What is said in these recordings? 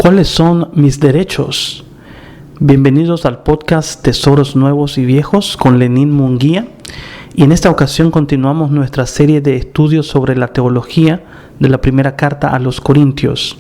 ¿Cuáles son mis derechos? Bienvenidos al podcast Tesoros Nuevos y Viejos con Lenín Munguía. Y en esta ocasión continuamos nuestra serie de estudios sobre la teología de la primera carta a los Corintios.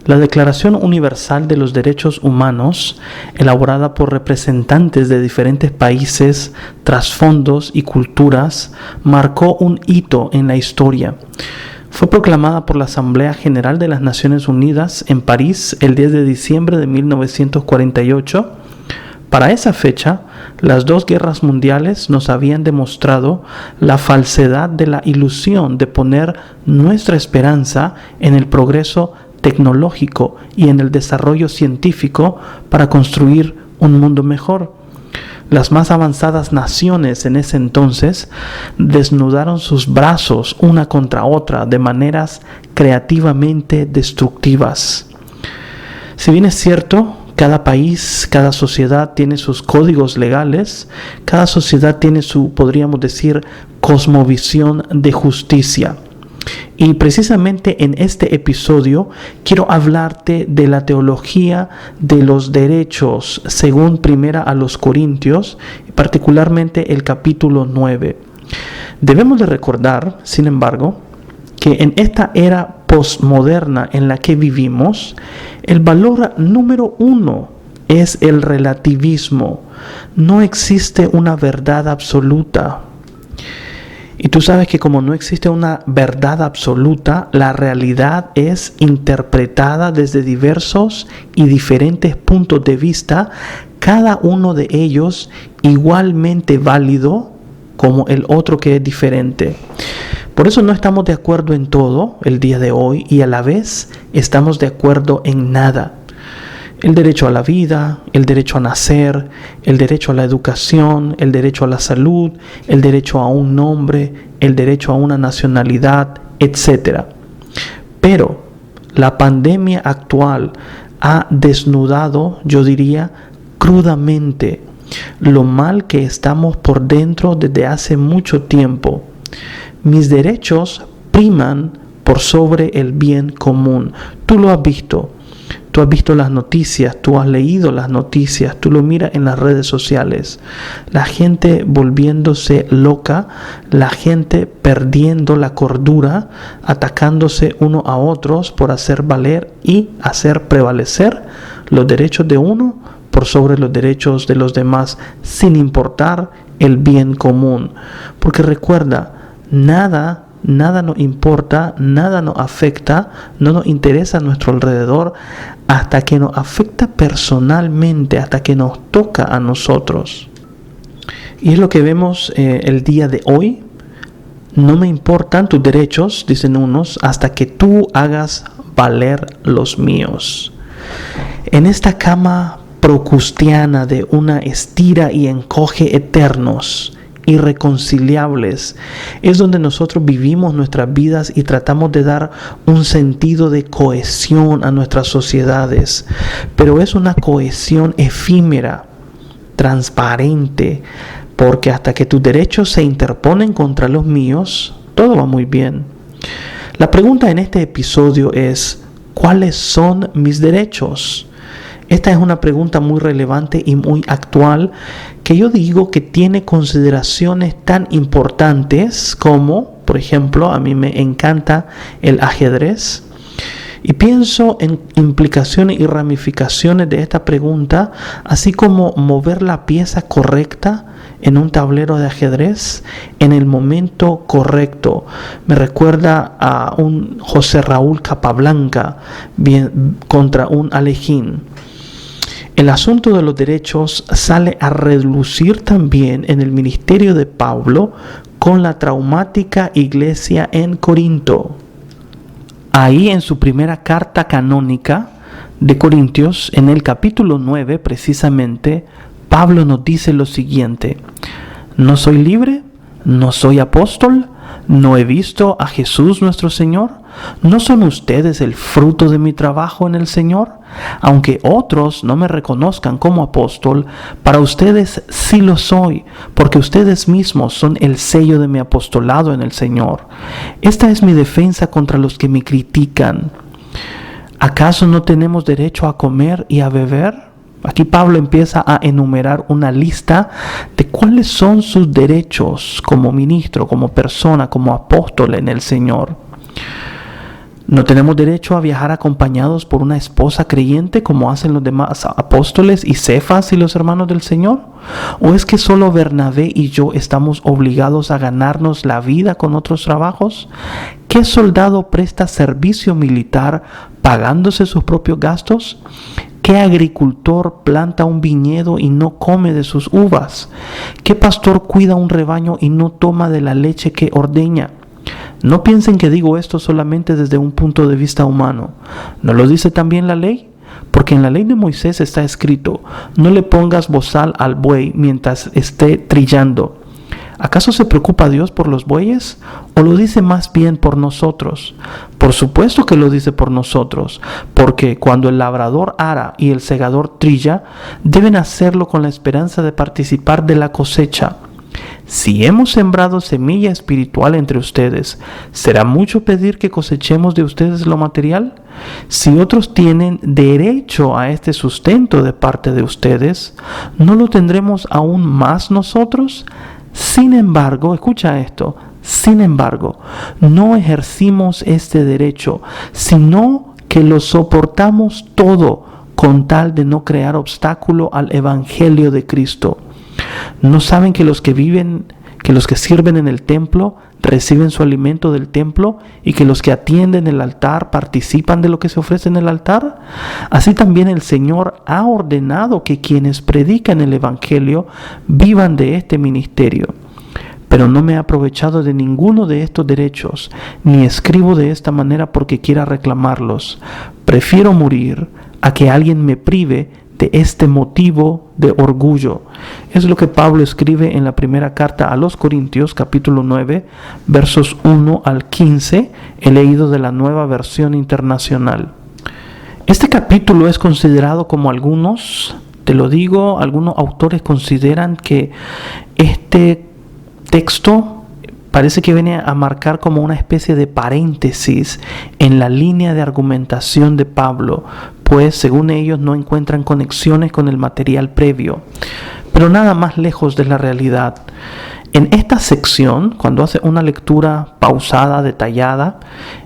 La Declaración Universal de los Derechos Humanos, elaborada por representantes de diferentes países, trasfondos y culturas, marcó un hito en la historia. Fue proclamada por la Asamblea General de las Naciones Unidas en París el 10 de diciembre de 1948. Para esa fecha, las dos guerras mundiales nos habían demostrado la falsedad de la ilusión de poner nuestra esperanza en el progreso tecnológico y en el desarrollo científico para construir un mundo mejor. Las más avanzadas naciones en ese entonces desnudaron sus brazos una contra otra de maneras creativamente destructivas. Si bien es cierto, cada país, cada sociedad tiene sus códigos legales, cada sociedad tiene su, podríamos decir, cosmovisión de justicia. Y precisamente en este episodio quiero hablarte de la teología de los derechos según Primera a los Corintios, particularmente el capítulo 9. Debemos de recordar, sin embargo, que en esta era postmoderna en la que vivimos, el valor número uno es el relativismo. No existe una verdad absoluta. Y tú sabes que como no existe una verdad absoluta, la realidad es interpretada desde diversos y diferentes puntos de vista, cada uno de ellos igualmente válido como el otro que es diferente. Por eso no estamos de acuerdo en todo el día de hoy y a la vez estamos de acuerdo en nada. El derecho a la vida, el derecho a nacer, el derecho a la educación, el derecho a la salud, el derecho a un nombre, el derecho a una nacionalidad, etc. Pero la pandemia actual ha desnudado, yo diría, crudamente lo mal que estamos por dentro desde hace mucho tiempo. Mis derechos priman por sobre el bien común. Tú lo has visto. Tú has visto las noticias, tú has leído las noticias, tú lo miras en las redes sociales. La gente volviéndose loca, la gente perdiendo la cordura, atacándose uno a otros por hacer valer y hacer prevalecer los derechos de uno por sobre los derechos de los demás, sin importar el bien común. Porque recuerda, nada nos importa, nada nos afecta, no nos interesa a nuestro alrededor hasta que nos afecta personalmente, hasta que nos toca a nosotros. Y es lo que vemos el día de hoy. No me importan tus derechos, dicen unos, hasta que tú hagas valer los míos. En esta cama procustiana de una estira y encoge eternos, irreconciliables, es donde nosotros vivimos nuestras vidas y tratamos de dar un sentido de cohesión a nuestras sociedades, pero es una cohesión efímera, transparente, porque hasta que tus derechos se interponen contra los míos, todo va muy bien. La pregunta en este episodio es: ¿cuáles son mis derechos? Esta es una pregunta muy relevante y muy actual que yo digo que tiene consideraciones tan importantes como, por ejemplo, a mí me encanta el ajedrez y pienso en implicaciones y ramificaciones de esta pregunta, así como mover la pieza correcta en un tablero de ajedrez en el momento correcto. Me recuerda a un José Raúl Capablanca contra un Alejín. El asunto de los derechos sale a relucir también en el ministerio de Pablo con la traumática iglesia en Corinto. Ahí en su primera carta canónica de Corintios, en el capítulo 9 precisamente, Pablo nos dice lo siguiente: ¿no soy libre? ¿No soy apóstol? ¿No he visto a Jesús nuestro Señor? ¿No son ustedes el fruto de mi trabajo en el Señor? Aunque otros no me reconozcan como apóstol, para ustedes sí lo soy, porque ustedes mismos son el sello de mi apostolado en el Señor. Esta es mi defensa contra los que me critican. ¿Acaso no tenemos derecho a comer y a beber? Aquí Pablo empieza a enumerar una lista de cuáles son sus derechos como ministro, como persona, como apóstol en el Señor. ¿No tenemos derecho a viajar acompañados por una esposa creyente como hacen los demás apóstoles y Cefas y los hermanos del Señor? ¿O es que solo Bernabé y yo estamos obligados a ganarnos la vida con otros trabajos? ¿Qué soldado presta servicio militar pagándose sus propios gastos? ¿Qué agricultor planta un viñedo y no come de sus uvas? ¿Qué pastor cuida un rebaño y no toma de la leche que ordeña? No piensen que digo esto solamente desde un punto de vista humano. ¿No lo dice también la ley? Porque en la ley de Moisés está escrito: no le pongas bozal al buey mientras esté trillando. ¿Acaso se preocupa Dios por los bueyes? ¿O lo dice más bien por nosotros? Por supuesto que lo dice por nosotros, porque cuando el labrador ara y el segador trilla, deben hacerlo con la esperanza de participar de la cosecha. Si hemos sembrado semilla espiritual entre ustedes, ¿será mucho pedir que cosechemos de ustedes lo material? Si otros tienen derecho a este sustento de parte de ustedes, ¿no lo tendremos aún más nosotros? Sin embargo, escucha esto, sin embargo, no ejercimos este derecho, sino que lo soportamos todo con tal de no crear obstáculo al evangelio de Cristo. ¿No saben que los que sirven en el templo reciben su alimento del templo y que los que atienden el altar participan de lo que se ofrece en el altar? Así también el Señor ha ordenado que quienes predican el evangelio vivan de este ministerio. Pero no me he aprovechado de ninguno de estos derechos, ni escribo de esta manera porque quiera reclamarlos. Prefiero morir a que alguien me prive de este motivo de orgullo. Es lo que Pablo escribe en la primera carta a los Corintios, capítulo 9, versos 1 al 15, he leído de la Nueva Versión Internacional. Este capítulo es considerado como algunos autores consideran que este texto parece que viene a marcar como una especie de paréntesis en la línea de argumentación de Pablo, pues según ellos no encuentran conexiones con el material previo, pero nada más lejos de la realidad. En esta sección, cuando haces una lectura pausada, detallada,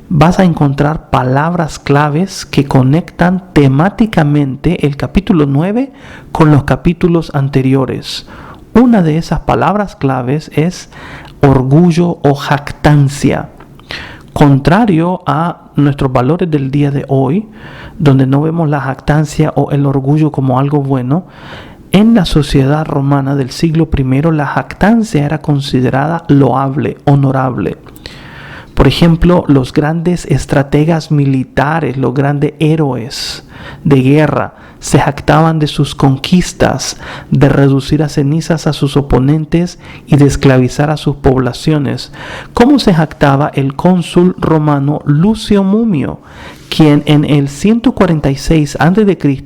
vas a encontrar palabras claves que conectan temáticamente el capítulo 9 con los capítulos anteriores. Una de esas palabras claves es orgullo o jactancia. Contrario a nuestros valores del día de hoy, donde no vemos la jactancia o el orgullo como algo bueno, en la sociedad romana del siglo I la jactancia era considerada loable, honorable. Por ejemplo, los grandes estrategas militares, los grandes héroes de guerra, se jactaban de sus conquistas, de reducir a cenizas a sus oponentes y de esclavizar a sus poblaciones. ¿Cómo se jactaba el cónsul romano Lucio Mumio, quien en el 146 a.C.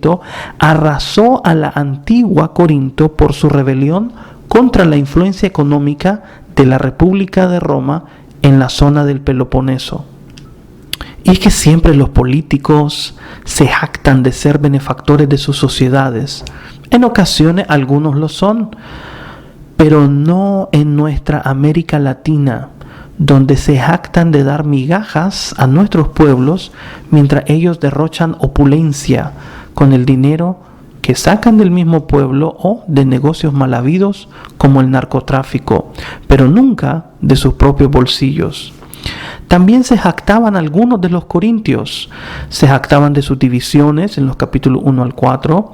arrasó a la antigua Corinto por su rebelión contra la influencia económica de la República de Roma en la zona del Peloponeso? Y es que siempre los políticos se jactan de ser benefactores de sus sociedades. En ocasiones algunos lo son, pero no en nuestra América Latina, donde se jactan de dar migajas a nuestros pueblos mientras ellos derrochan opulencia con el dinero que sacan del mismo pueblo o de negocios mal habidos como el narcotráfico, pero nunca de sus propios bolsillos. También se jactaban algunos de los corintios, se jactaban de sus divisiones en los capítulos 1 al 4,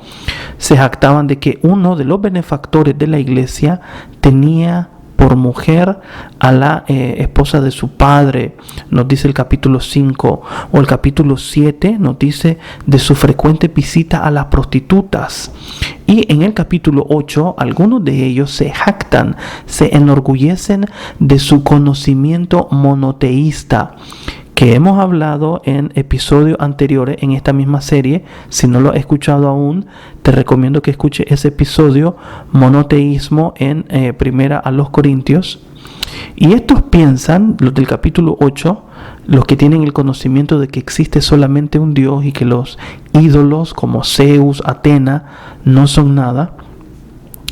se jactaban de que uno de los benefactores de la iglesia tenía por mujer a la esposa de su padre, nos dice el capítulo 5, o el capítulo 7 nos dice de su frecuente visita a las prostitutas. Y en el capítulo 8, algunos de ellos se jactan, se enorgullecen de su conocimiento monoteísta, que hemos hablado en episodios anteriores en esta misma serie. Si no lo has escuchado aún, te recomiendo que escuches ese episodio, monoteísmo, en primera a los Corintios. Y estos piensan, los del capítulo 8, los que tienen el conocimiento de que existe solamente un Dios y que los ídolos como Zeus, Atena, no son nada,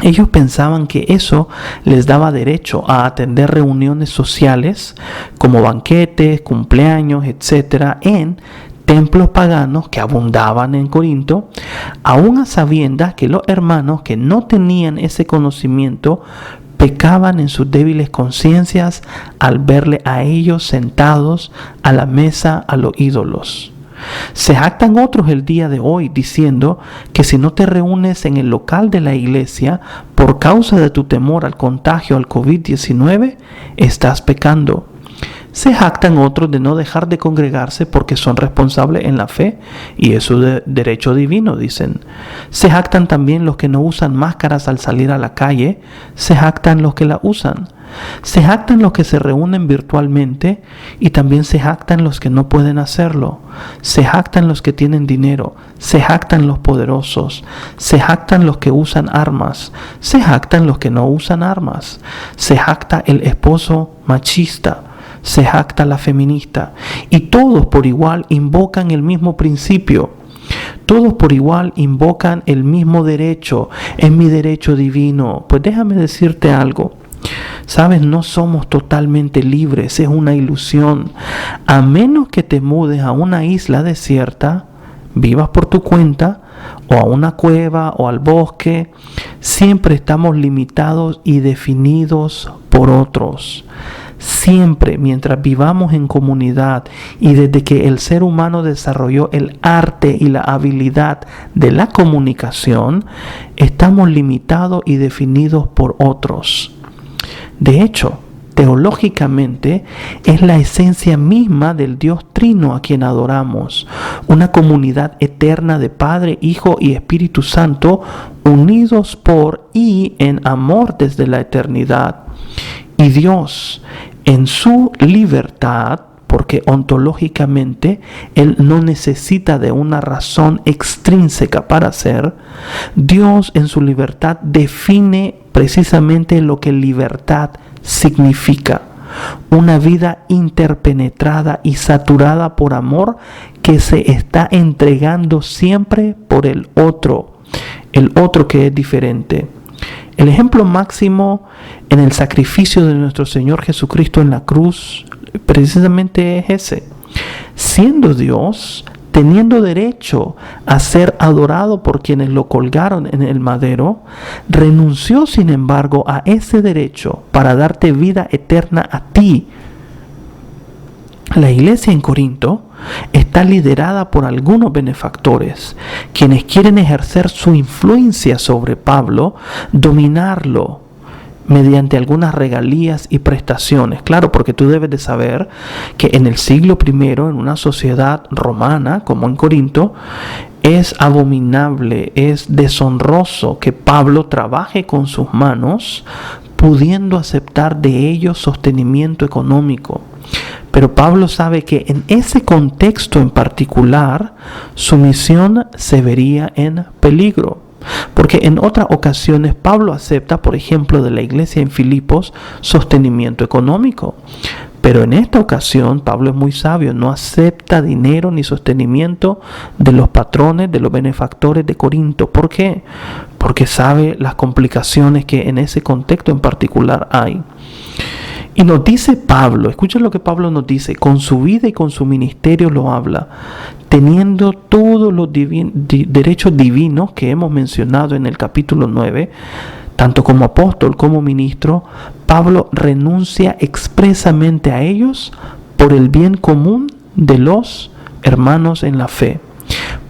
ellos pensaban que eso les daba derecho a atender reuniones sociales como banquetes, cumpleaños, etcétera, en templos paganos que abundaban en Corinto, aún a sabiendas que los hermanos que no tenían ese conocimiento pecaban en sus débiles conciencias al verle a ellos sentados a la mesa a los ídolos. Se jactan otros el día de hoy diciendo que si no te reúnes en el local de la iglesia por causa de tu temor al contagio al COVID-19, estás pecando. Se jactan otros de no dejar de congregarse porque son responsables en la fe y es su derecho divino, dicen. Se jactan también los que no usan máscaras al salir a la calle, se jactan los que la usan. Se jactan los que se reúnen virtualmente y también se jactan los que no pueden hacerlo. Se jactan los que tienen dinero, se jactan los poderosos, se jactan los que usan armas, se jactan los que no usan armas. Se jacta el esposo machista, se jacta la feminista, y todos por igual invocan el mismo principio. Todos por igual invocan el mismo derecho, es mi derecho divino. Pues déjame decirte algo. Sabes, no somos totalmente libres, es una ilusión. A menos que te mudes a una isla desierta, vivas por tu cuenta, o a una cueva o al bosque, siempre estamos limitados y definidos por otros. Siempre, mientras vivamos en comunidad y desde que el ser humano desarrolló el arte y la habilidad de la comunicación, estamos limitados y definidos por otros. De hecho, teológicamente es la esencia misma del Dios Trino a quien adoramos, una comunidad eterna de Padre, Hijo y Espíritu Santo, unidos por y en amor desde la eternidad. Y Dios, en su libertad, porque ontológicamente Él no necesita de una razón extrínseca para ser, Dios en su libertad define precisamente lo que libertad significa. Una vida interpenetrada y saturada por amor que se está entregando siempre por el otro que es diferente. El ejemplo máximo en el sacrificio de nuestro Señor Jesucristo en la cruz precisamente es ese. Siendo Dios, teniendo derecho a ser adorado por quienes lo colgaron en el madero, renunció sin embargo a ese derecho para darte vida eterna a ti. La iglesia en Corinto está liderada por algunos benefactores, quienes quieren ejercer su influencia sobre Pablo, dominarlo mediante algunas regalías y prestaciones. Claro, porque tú debes de saber que en el siglo I, en una sociedad romana como en Corinto, es abominable, es deshonroso que Pablo trabaje con sus manos, pudiendo aceptar de ellos sostenimiento económico. Pero Pablo sabe que en ese contexto en particular, su misión se vería en peligro. Porque en otras ocasiones Pablo acepta, por ejemplo, de la iglesia en Filipos, sostenimiento económico. Pero en esta ocasión Pablo es muy sabio, no acepta dinero ni sostenimiento de los patrones, de los benefactores de Corinto. ¿Por qué? Porque sabe las complicaciones que en ese contexto en particular hay. Y nos dice Pablo, escucha lo que Pablo nos dice, con su vida y con su ministerio lo habla, teniendo todos los derechos divinos que hemos mencionado en el capítulo 9, tanto como apóstol como ministro, Pablo renuncia expresamente a ellos por el bien común de los hermanos en la fe.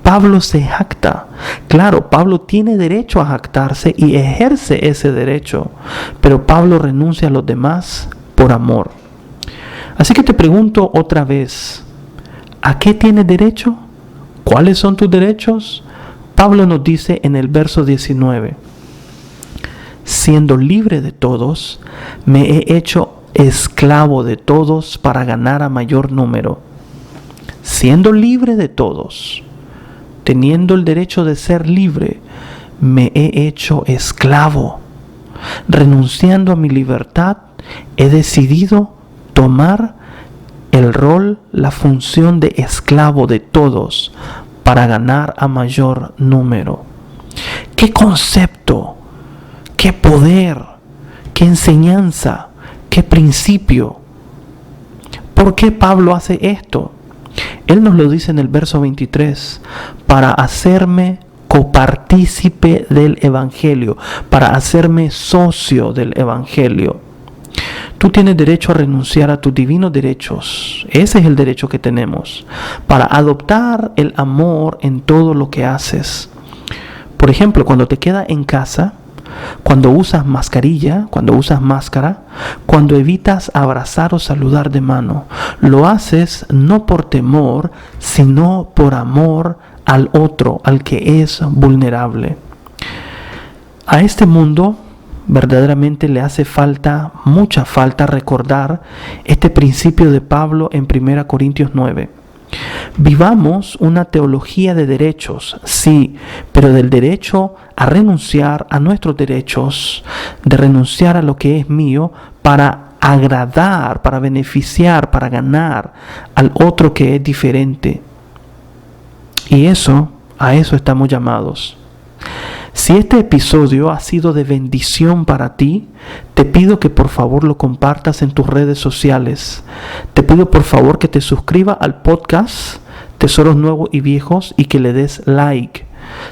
Pablo se jacta. Claro, Pablo tiene derecho a jactarse y ejerce ese derecho, pero Pablo renuncia a los demás por amor. Así que te pregunto otra vez, ¿a qué tienes derecho? ¿Cuáles son tus derechos? Pablo nos dice en el verso 19, siendo libre de todos, me he hecho esclavo de todos para ganar a mayor número. Siendo libre de todos, teniendo el derecho de ser libre, me he hecho esclavo. Renunciando a mi libertad, he decidido tomar el rol, la función de esclavo de todos para ganar a mayor número. ¡Qué concepto! ¡Qué poder! ¡Qué enseñanza! ¡Qué principio! ¿Por qué Pablo hace esto? Él nos lo dice en el verso 23, para hacerme copartícipe del Evangelio, para hacerme socio del Evangelio. Tú tienes derecho a renunciar a tus divinos derechos. Ese es el derecho que tenemos, para adoptar el amor en todo lo que haces. Por ejemplo, cuando te quedas en casa, cuando usas mascarilla, cuando usas máscara, cuando evitas abrazar o saludar de mano, lo haces no por temor, sino por amor al otro, al que es vulnerable. A este mundo verdaderamente le hace falta, mucha falta, recordar este principio de Pablo en 1 Corintios 9. Vivamos una teología de derechos, sí, pero del derecho a renunciar a nuestros derechos, de renunciar a lo que es mío para agradar, para beneficiar, para ganar al otro que es diferente. Y a eso estamos llamados. Si este episodio ha sido de bendición para ti, te pido que por favor lo compartas en tus redes sociales. Te pido por favor que te suscribas al podcast Tesoros Nuevos y Viejos y que le des like.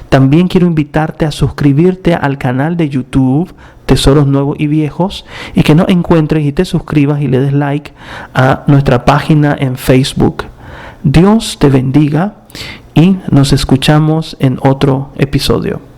También quiero invitarte a suscribirte al canal de YouTube Tesoros Nuevos y Viejos y que nos encuentres y te suscribas y le des like a nuestra página en Facebook. Dios te bendiga y nos escuchamos en otro episodio.